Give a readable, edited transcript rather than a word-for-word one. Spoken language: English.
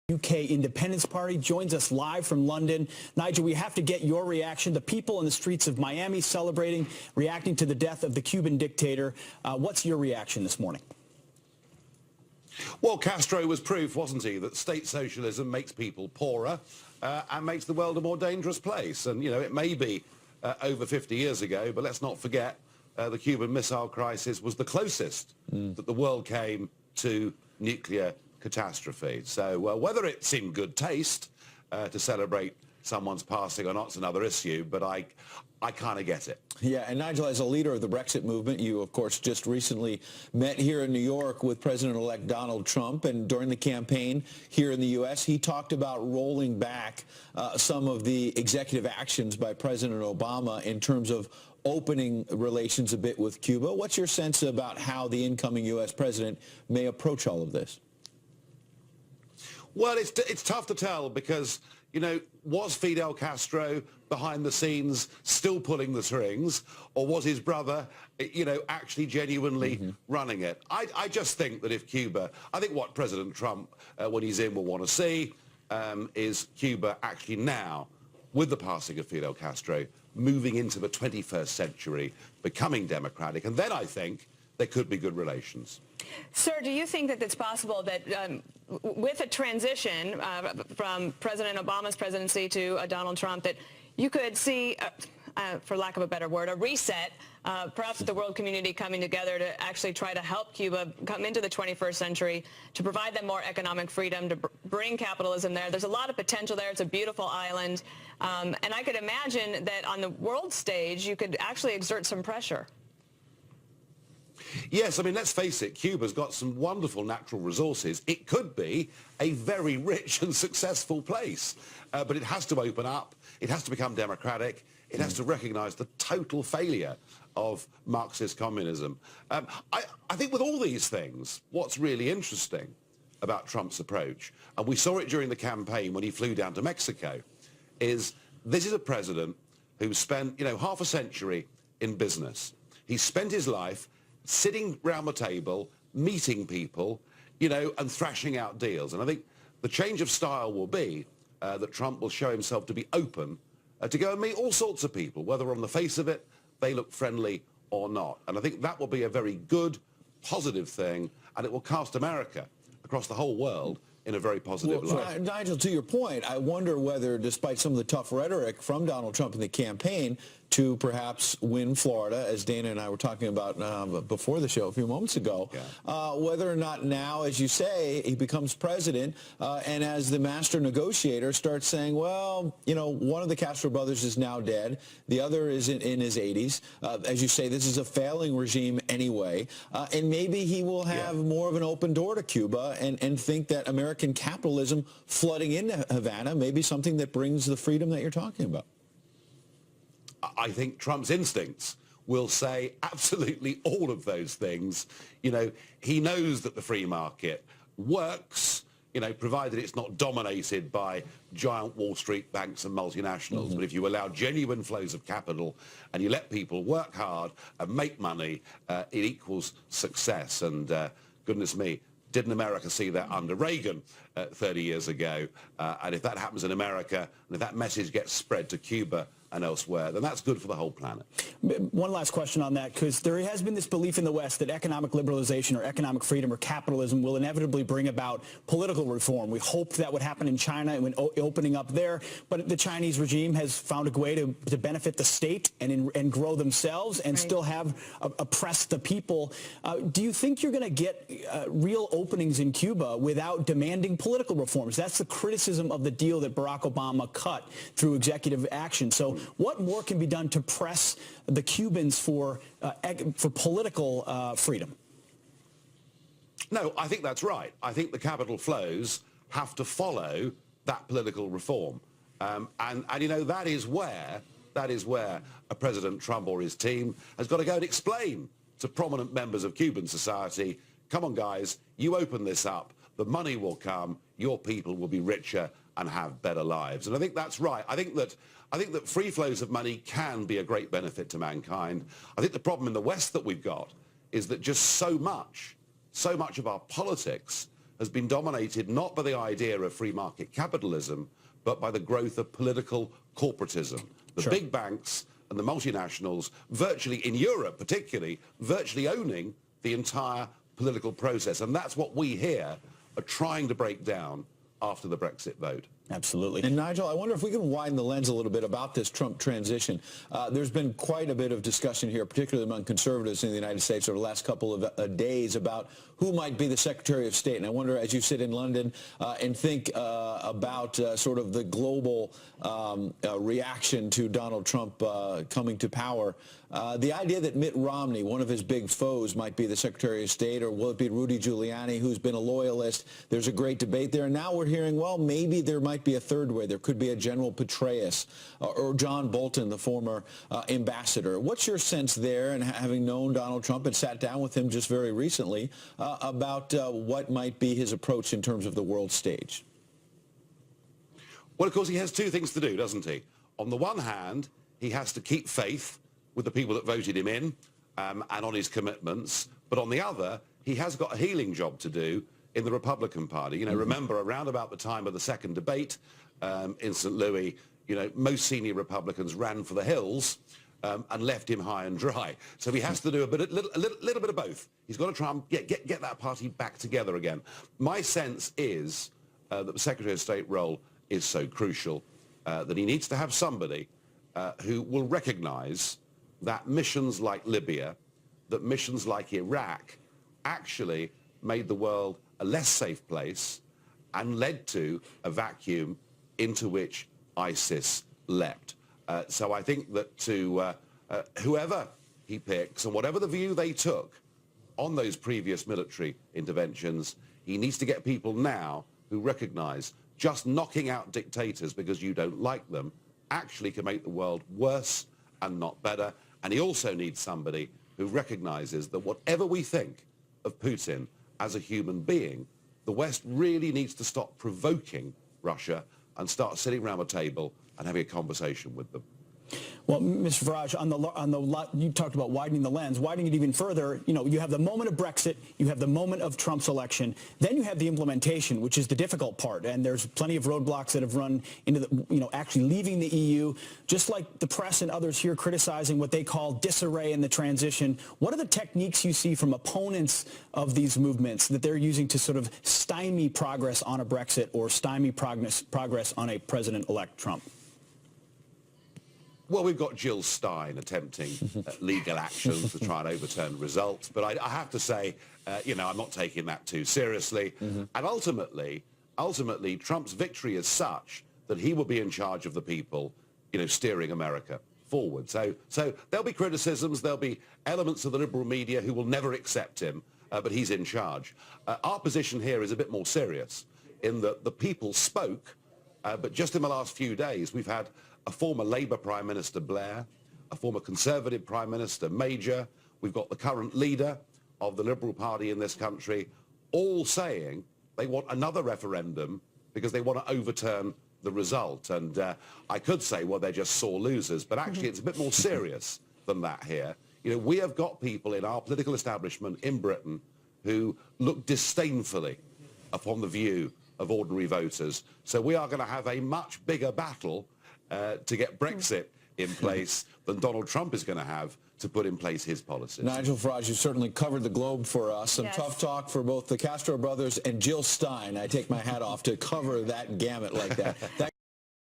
UK Independence Party joins us live from London. Nigel, we have to get your reaction. The people in the streets of Miami celebrating, reacting to the death of the Cuban dictator. What's your reaction this morning? Well, Castro was proof, wasn't he, that state socialism makes people poorer and makes the world a more dangerous place. And, you know, it may be over 50 years ago, but let's not forget the Cuban Missile Crisis was the closest that the world came to nuclear catastrophe. So whether it's in good taste to celebrate someone's passing or not is another issue, but I kind of get it. Yeah, and Nigel, as a leader of the Brexit movement, you, of course, just recently met here in New York with President-elect Donald Trump, and during the campaign here in the U.S., he talked about rolling back some of the executive actions by President Obama in terms of opening relations a bit with Cuba. What's your sense about how the incoming U.S. president may approach all of this? Well, it's tough to tell because, you know, was Fidel Castro behind the scenes still pulling the strings, or was his brother, you know, actually genuinely running it? I just think that if Cuba, I think what President Trump, when he's in, will want to see is Cuba actually now, with the passing of Fidel Castro, moving into the 21st century, becoming democratic. And then I think there could be good relations. Sir, do you think that it's possible that with a transition from President Obama's presidency to Donald Trump, that you could see, for lack of a better word, a reset, perhaps the world community coming together to actually try to help Cuba come into the 21st century, to provide them more economic freedom, to bring capitalism there? There's a lot of potential there. It's a beautiful island. And I could imagine that on the world stage, you could actually exert some pressure. Yes, I mean, let's face it, Cuba's got some wonderful natural resources. It could be a very rich and successful place, but it has to open up. It has to become democratic. It has to recognize the total failure of Marxist communism. I think with all these things, what's really interesting about Trump's approach, and we saw it during the campaign when he flew down to Mexico, is this is a president who spent, you know, half a century in business. He spent his life sitting round the table, meeting people, you know, and thrashing out deals. And I think the change of style will be that Trump will show himself to be open to go and meet all sorts of people, whether on the face of it they look friendly or not. And I think that will be a very good, positive thing, and it will cast America across the whole world in a very positive light. Nigel, to your point, I wonder whether, despite some of the tough rhetoric from Donald Trump in the campaign, to perhaps win Florida, as Dana and I were talking about before the show a few moments ago, whether or not now, as you say, he becomes president, and as the master negotiator starts saying, well, you know, one of the Castro brothers is now dead, the other is in his 80s. As you say, this is a failing regime anyway, and maybe he will have more of an open door to Cuba and think that American capitalism flooding into Havana may be something that brings the freedom that you're talking about. I think Trump's instincts will say absolutely all of those things. You know, he knows that the free market works, you know, provided it's not dominated by giant Wall Street banks and multinationals. But if you allow genuine flows of capital and you let people work hard and make money, it equals success. And goodness me, didn't America see that under Reagan 30 years ago? And if that happens in America, and if that message gets spread to Cuba and elsewhere, then that's good for the whole planet. One last question on that, because there has been this belief in the West that economic liberalization or economic freedom or capitalism will inevitably bring about political reform. We hoped that would happen in China when opening up there, but the Chinese regime has found a way to benefit the state and grow themselves and still have oppressed the people. Do you think you're going to get real openings in Cuba without demanding political reforms? That's the criticism of the deal that Barack Obama cut through executive action. So what more can be done to press the Cubans for political freedom? No, I think that's right. I think the capital flows have to follow that political reform. And you know, that is where a President Trump or his team has got to go and explain to prominent members of Cuban society, come on guys, you open this up, the money will come, your people will be richer and have better lives. And I think that's right. I think that free flows of money can be a great benefit to mankind. I think the problem in the West that we've got is that just so much of our politics has been dominated not by the idea of free market capitalism, but by the growth of political corporatism. The big banks and the multinationals, virtually in Europe particularly, virtually owning the entire political process. And that's what we here are trying to break down after the Brexit vote. Absolutely. And Nigel, I wonder if we can widen the lens a little bit about this Trump transition. There's been quite a bit of discussion here, particularly among conservatives in the United States over the last couple of days about who might be the Secretary of State. And I wonder, as you sit in London and think about sort of the global reaction to Donald Trump coming to power, the idea that Mitt Romney, one of his big foes, might be the Secretary of State, or will it be Rudy Giuliani, who's been a loyalist? There's a great debate there. And now we're hearing, well, maybe there might be a third way. There could be a General Petraeus or John Bolton, the former ambassador. What's your sense there, and having known Donald Trump and sat down with him just very recently, about what might be his approach in terms of the world stage? Well, of course, he has two things to do, doesn't he? On the one hand, he has to keep faith with the people that voted him in and on his commitments. But on the other, he has got a healing job to do in the Republican Party. You know, remember around about the time of the second debate in St. Louis, you know, most senior Republicans ran for the hills and left him high and dry. So he has to do a little bit of both. He's got to try and get that party back together again. My sense is that the Secretary of State role is so crucial that he needs to have somebody who will recognize that missions like Libya, that missions like Iraq actually made the world a less safe place and led to a vacuum into which ISIS leapt. So I think that to whoever he picks and whatever the view they took on those previous military interventions, he needs to get people now who recognize just knocking out dictators because you don't like them actually can make the world worse and not better. And he also needs somebody who recognizes that whatever we think of Putin as a human being, the West really needs to stop provoking Russia and start sitting around a table and having a conversation with them. Well, Mr. Farage, you talked about widening the lens, widening it even further. You know, you have the moment of Brexit, you have the moment of Trump's election, then you have the implementation, which is the difficult part. And there's plenty of roadblocks that have run into the, you know, actually leaving the EU, just like the press and others here criticizing what they call disarray in the transition. What are the techniques you see from opponents of these movements that they're using to sort of stymie progress on a Brexit or stymie progress on a President-elect Trump? Well, we've got Jill Stein attempting legal actions to try and overturn results. But I have to say, you know, I'm not taking that too seriously. And ultimately, Trump's victory is such that he will be in charge of the people, you know, steering America forward. So there'll be criticisms. There'll be elements of the liberal media who will never accept him, but he's in charge. Our position here is a bit more serious in that the people spoke, but just in the last few days, we've had a former Labour Prime Minister Blair, a former Conservative Prime Minister Major, we've got the current leader of the Liberal Party in this country, all saying they want another referendum because they want to overturn the result. And I could say, well, they're just sore losers, but actually it's a bit more serious than that here. You know, we have got people in our political establishment in Britain who look disdainfully upon the view of ordinary voters. So we are going to have a much bigger battle to get Brexit in place than Donald Trump is going to have to put in place his policies. Nigel Farage, you've certainly covered the globe for us. Some tough talk for both the Castro brothers and Jill Stein. I take my hat off to cover that gamut like that.